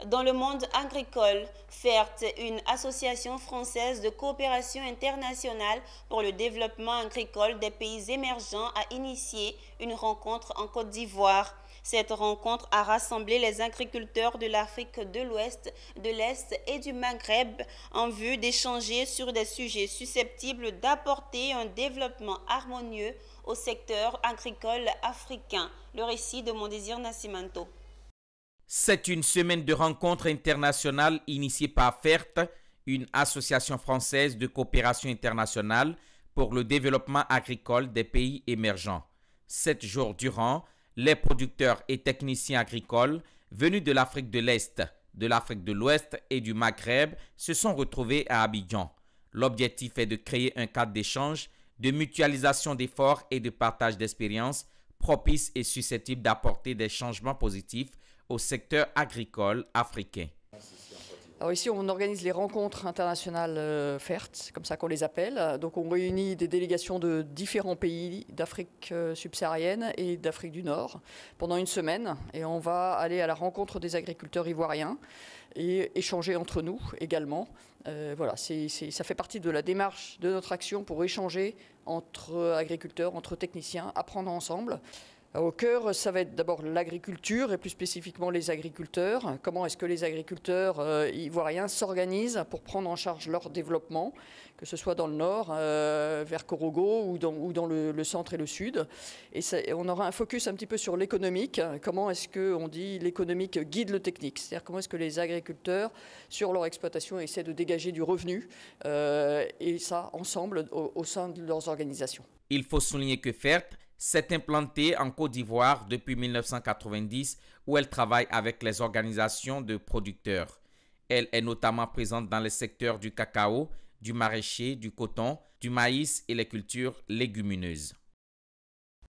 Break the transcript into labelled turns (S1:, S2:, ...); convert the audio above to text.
S1: Dans le monde agricole, FERT, une association française de coopération internationale pour le développement agricole des pays émergents, a initié une rencontre en Côte d'Ivoire. Cette rencontre a rassemblé les agriculteurs de l'Afrique de l'Ouest, de l'Est et du Maghreb en vue d'échanger sur des sujets susceptibles d'apporter un développement harmonieux au secteur agricole africain. Le récit de Mondésir Nascimento.
S2: C'est une semaine de rencontres internationales initiée par FERT, une association française de coopération internationale pour le développement agricole des pays émergents. 7 jours durant, les producteurs et techniciens agricoles venus de l'Afrique de l'Est, de l'Afrique de l'Ouest et du Maghreb se sont retrouvés à Abidjan. L'objectif est de créer un cadre d'échange, de mutualisation d'efforts et de partage d'expériences propice et susceptible d'apporter des changements positifs au secteur agricole africain.
S3: Alors ici, on organise les rencontres internationales FERT, comme ça qu'on les appelle. Donc on réunit des délégations de différents pays d'Afrique subsaharienne et d'Afrique du Nord pendant une semaine. Et on va aller à la rencontre des agriculteurs ivoiriens et échanger entre nous également. Voilà, ça fait partie de la démarche de notre action pour échanger entre agriculteurs, entre techniciens, apprendre ensemble. Au cœur, ça va être d'abord l'agriculture et plus spécifiquement les agriculteurs. Comment est-ce que les agriculteurs ivoiriens s'organisent pour prendre en charge leur développement, que ce soit dans le nord, vers Korogo ou dans le centre et le sud. Et on aura un focus un petit peu sur l'économique. Comment est-ce qu'on dit l'économique guide le technique? C'est-à-dire comment est-ce que les agriculteurs, sur leur exploitation, essaient de dégager du revenu et ça ensemble au sein de leurs organisations.
S2: Il faut souligner que FERT s'est implantée en Côte d'Ivoire depuis 1990 où elle travaille avec les organisations de producteurs. Elle est notamment présente dans les secteurs du cacao, du maraîcher, du coton, du maïs et les cultures légumineuses.